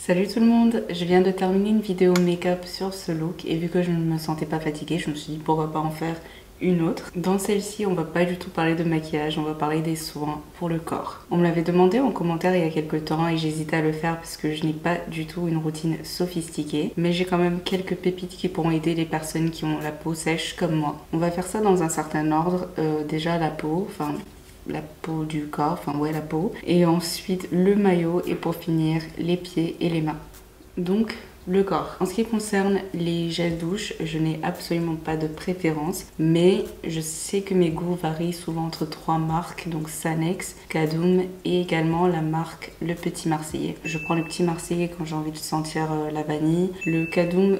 Salut tout le monde, je viens de terminer une vidéo make-up sur ce look et vu que je ne me sentais pas fatiguée, je me suis dit pourquoi pas en faire une autre. Dans celle-ci, on va pas du tout parler de maquillage, on va parler des soins pour le corps. On me l'avait demandé en commentaire il y a quelques temps et j'hésitais à le faire parce que je n'ai pas du tout une routine sophistiquée, mais j'ai quand même quelques pépites qui pourront aider les personnes qui ont la peau sèche comme moi. On va faire ça dans un certain ordre, déjà la peau du corps, la peau, et ensuite le maillot et pour finir les pieds et les mains. Donc le corps. En ce qui concerne les gels douche, je n'ai absolument pas de préférence, mais je sais que mes goûts varient souvent entre trois marques, donc Sanex, Cadoum et également la marque Le Petit Marseillais. Je prends le Petit Marseillais quand j'ai envie de sentir la vanille, le Cadoum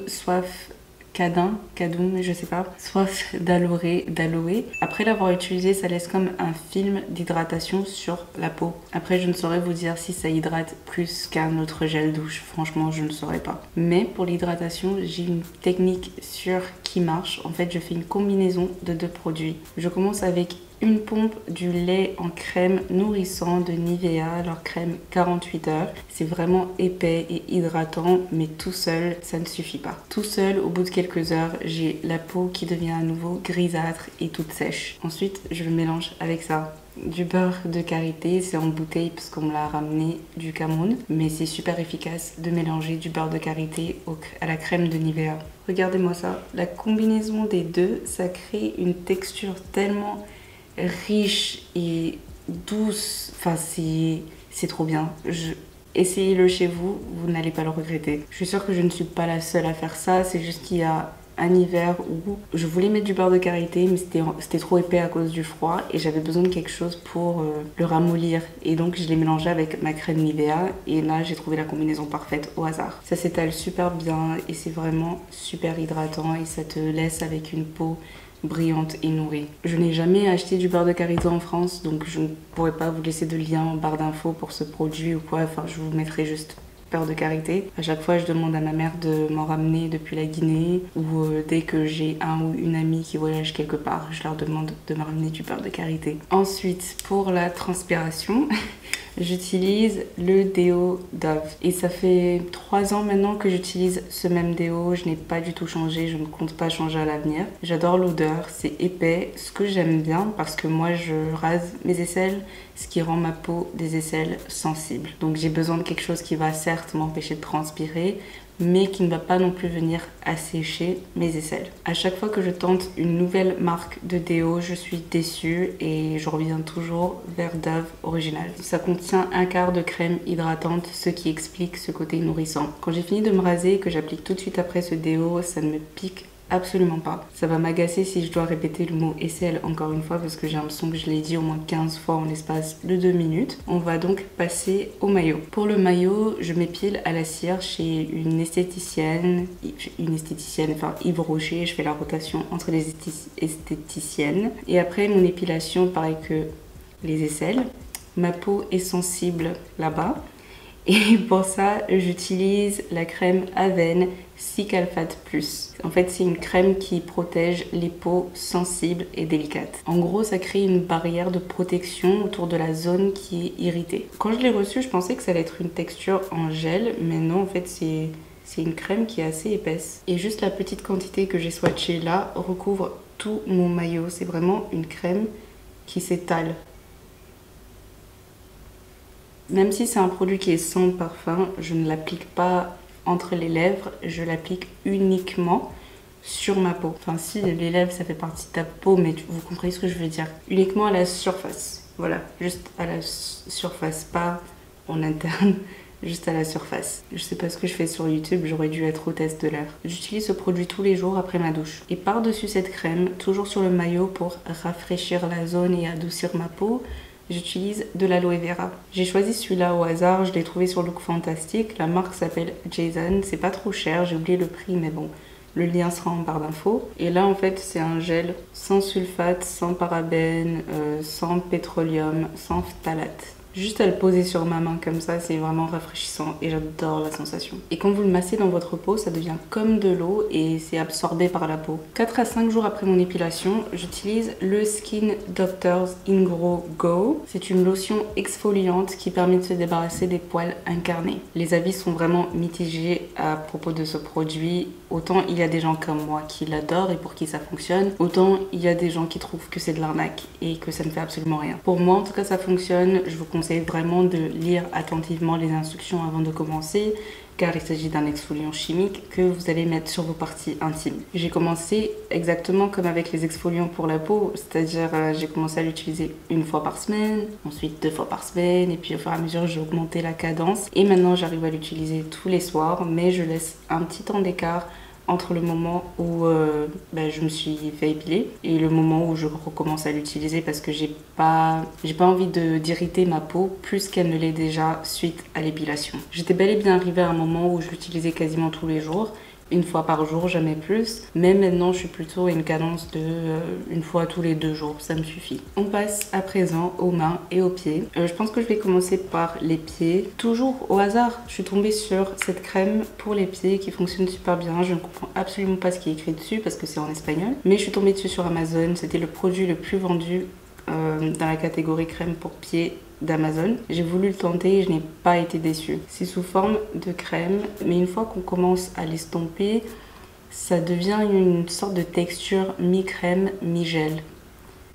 Cadoum, je sais pas, soif d'aloe. Après l'avoir utilisé, ça laisse comme un film d'hydratation sur la peau. Après, je ne saurais vous dire si ça hydrate plus qu'un autre gel douche. Franchement, je ne saurais pas. Mais pour l'hydratation, j'ai une technique sûre qui marche. En fait, je fais une combinaison de deux produits. Je commence avec une pompe du lait en crème nourrissant de Nivea, leur crème 48 heures. C'est vraiment épais et hydratant, mais tout seul, ça ne suffit pas. Tout seul, au bout de quelques heures, j'ai la peau qui devient à nouveau grisâtre et toute sèche. Ensuite, je le mélange avec ça. Du beurre de karité, c'est en bouteille parce qu'on me l'a ramené du Cameroun, mais c'est super efficace de mélanger du beurre de karité à la crème de Nivea. Regardez-moi ça, la combinaison des deux, ça crée une texture tellement riche et douce, enfin c'est trop bien. Essayez-le chez vous, vous n'allez pas le regretter. Je suis sûre que je ne suis pas la seule à faire ça, c'est juste qu'il y a un hiver où je voulais mettre du beurre de karité mais c'était trop épais à cause du froid et j'avais besoin de quelque chose pour le ramollir et donc je l'ai mélangé avec ma crème Nivea et là j'ai trouvé la combinaison parfaite au hasard. Ça s'étale super bien et c'est vraiment super hydratant et ça te laisse avec une peau brillante et nourrie. Je n'ai jamais acheté du beurre de karité en France, donc je ne pourrais pas vous laisser de lien en barre d'infos pour ce produit ou quoi, enfin je vous mettrai juste beurre de karité. À chaque fois je demande à ma mère de m'en ramener depuis la Guinée ou dès que j'ai un ou une amie qui voyage quelque part, je leur demande de me ramener du beurre de karité. Ensuite, pour la transpiration, j'utilise le déo Dove et ça fait 3 ans maintenant que j'utilise ce même déo, je n'ai pas du tout changé, je ne compte pas changer à l'avenir. J'adore l'odeur, c'est épais, ce que j'aime bien parce que moi je rase mes aisselles, ce qui rend ma peau des aisselles sensibles. Donc j'ai besoin de quelque chose qui va certes m'empêcher de transpirer, mais qui ne va pas non plus venir assécher mes aisselles. À chaque fois que je tente une nouvelle marque de déo, je suis déçue et je reviens toujours vers Dove original. Ça contient un quart de crème hydratante, ce qui explique ce côté nourrissant. Quand j'ai fini de me raser et que j'applique tout de suite après ce déo, ça ne me pique absolument pas. Ça va m'agacer si je dois répéter le mot aisselle encore une fois parce que j'ai l'impression que je l'ai dit au moins 15 fois en l'espace de 2 minutes. On va donc passer au maillot. Pour le maillot, je m'épile à la cire chez une esthéticienne, enfin Yves Rocher. Je fais la rotation entre les esthéticiennes. Et après mon épilation, pareil que les aisselles, ma peau est sensible là-bas. Et pour ça, j'utilise la crème Avène Cicalfate Plus. En fait, c'est une crème qui protège les peaux sensibles et délicates. En gros, ça crée une barrière de protection autour de la zone qui est irritée. Quand je l'ai reçue, je pensais que ça allait être une texture en gel, mais non, en fait, c'est une crème qui est assez épaisse. Et juste la petite quantité que j'ai swatchée là recouvre tout mon maillot. C'est vraiment une crème qui s'étale. Même si c'est un produit qui est sans parfum, je ne l'applique pas entre les lèvres, je l'applique uniquement sur ma peau. Enfin si, les lèvres ça fait partie de ta peau, mais vous comprenez ce que je veux dire. Uniquement à la surface, voilà, juste à la surface, pas en interne, juste à la surface. Je sais pas ce que je fais sur YouTube, j'aurais dû être hôtesse de l'air. J'utilise ce produit tous les jours après ma douche. Et par-dessus cette crème, toujours sur le maillot pour rafraîchir la zone et adoucir ma peau, j'utilise de l'aloe vera. J'ai choisi celui-là au hasard, je l'ai trouvé sur Look Fantastic. La marque s'appelle Jason, c'est pas trop cher, j'ai oublié le prix mais bon, le lien sera en barre d'infos. Et là en fait c'est un gel sans sulfate, sans parabènes, sans pétroleum, sans phtalate. Juste à le poser sur ma main comme ça, c'est vraiment rafraîchissant et j'adore la sensation. Et quand vous le massez dans votre peau, ça devient comme de l'eau et c'est absorbé par la peau. 4 à 5 jours après mon épilation, j'utilise le Skin Doctors Ingrow Go. C'est une lotion exfoliante qui permet de se débarrasser des poils incarnés. Les avis sont vraiment mitigés à propos de ce produit. Autant il y a des gens comme moi qui l'adorent et pour qui ça fonctionne, autant il y a des gens qui trouvent que c'est de l'arnaque et que ça ne fait absolument rien. Pour moi en tout cas ça fonctionne, je vous conseille vraiment de lire attentivement les instructions avant de commencer car il s'agit d'un exfoliant chimique que vous allez mettre sur vos parties intimes. J'ai commencé exactement comme avec les exfoliants pour la peau, c'est-à-dire j'ai commencé à l'utiliser une fois par semaine, ensuite 2 fois par semaine et puis au fur et à mesure j'ai augmenté la cadence et maintenant j'arrive à l'utiliser tous les soirs mais je laisse un petit temps d'écart entre le moment où je me suis fait épiler et le moment où je recommence à l'utiliser parce que j'ai pas envie d'irriter ma peau plus qu'elle ne l'est déjà suite à l'épilation. J'étais bel et bien arrivée à un moment où je l'utilisais quasiment tous les jours, une fois par jour, jamais plus. Mais maintenant, je suis plutôt à une cadence de une fois tous les 2 jours, ça me suffit. On passe à présent aux mains et aux pieds. Je pense que je vais commencer par les pieds. Toujours au hasard, je suis tombée sur cette crème pour les pieds qui fonctionne super bien. Je ne comprends absolument pas ce qui est écrit dessus parce que c'est en espagnol. Mais je suis tombée dessus sur Amazon. C'était le produit le plus vendu dans la catégorie crème pour pieds d'Amazon. J'ai voulu le tenter et je n'ai pas été déçue. C'est sous forme de crème, mais une fois qu'on commence à l'estomper, ça devient une sorte de texture mi-crème, mi-gel.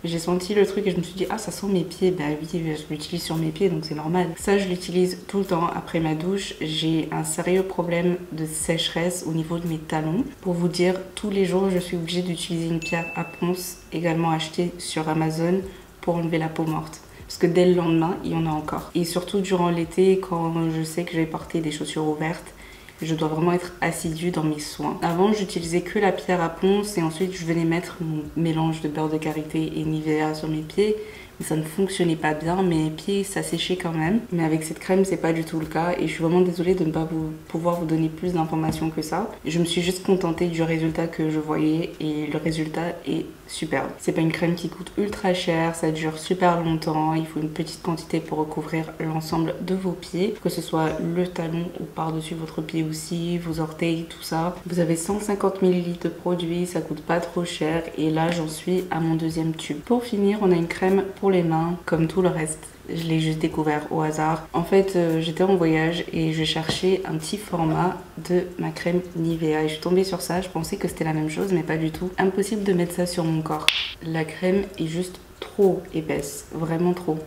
J'ai senti le truc et je me suis dit, ah ça sent mes pieds, bah oui, je l'utilise sur mes pieds donc c'est normal. Ça je l'utilise tout le temps après ma douche. J'ai un sérieux problème de sécheresse au niveau de mes talons. Pour vous dire, tous les jours je suis obligée d'utiliser une pierre à ponce, également achetée sur Amazon pour enlever la peau morte. Parce que dès le lendemain, il y en a encore. Et surtout durant l'été, quand je sais que je vais porter des chaussures ouvertes, je dois vraiment être assidue dans mes soins. Avant, j'utilisais que la pierre à ponce et ensuite je venais mettre mon mélange de beurre de karité et Nivea sur mes pieds. Mais ça ne fonctionnait pas bien, mes pieds s'asséchaient quand même. Mais avec cette crème, c'est pas du tout le cas et je suis vraiment désolée de ne pas pouvoir vous donner plus d'informations que ça. Je me suis juste contentée du résultat que je voyais et le résultat est superbe. C'est pas une crème qui coûte ultra cher, ça dure super longtemps, il faut une petite quantité pour recouvrir l'ensemble de vos pieds, que ce soit le talon ou par-dessus votre pied aussi, vos orteils, tout ça. Vous avez 150 ml de produit, ça coûte pas trop cher et là j'en suis à mon 2e tube. Pour finir, on a une crème pour les mains comme tout le reste. Je l'ai juste découvert au hasard. En fait, j'étais en voyage et je cherchais un petit format de ma crème Nivea. Et je suis tombée sur ça. Je pensais que c'était la même chose, mais pas du tout. Impossible de mettre ça sur mon corps. La crème est juste trop épaisse. Vraiment trop.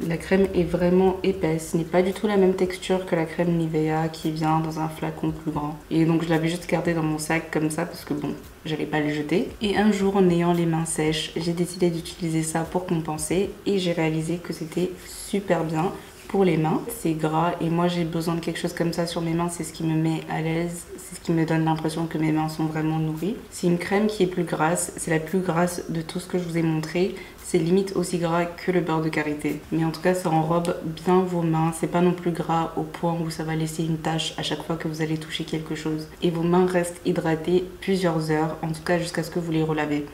La crème est vraiment épaisse. Ce n'est pas du tout la même texture que la crème Nivea qui vient dans un flacon plus grand. Et donc, je l'avais juste gardé dans mon sac comme ça parce que bon, j'allais pas le jeter. Et un jour, en ayant les mains sèches, j'ai décidé d'utiliser ça pour compenser et j'ai réalisé que c'était super bien pour les mains. C'est gras et moi j'ai besoin de quelque chose comme ça sur mes mains, c'est ce qui me met à l'aise, c'est ce qui me donne l'impression que mes mains sont vraiment nourries. C'est une crème qui est plus grasse, c'est la plus grasse de tout ce que je vous ai montré. C'est limite aussi gras que le beurre de karité. Mais en tout cas, ça enrobe bien vos mains. C'est pas non plus gras au point où ça va laisser une tache à chaque fois que vous allez toucher quelque chose. Et vos mains restent hydratées plusieurs heures, en tout cas jusqu'à ce que vous les relavez.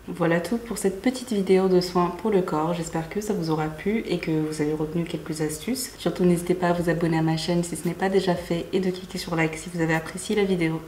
Voilà tout pour cette petite vidéo de soins pour le corps. J'espère que ça vous aura plu et que vous avez retenu quelques astuces. Surtout, n'hésitez pas à vous abonner à ma chaîne si ce n'est pas déjà fait et de cliquer sur like si vous avez apprécié la vidéo.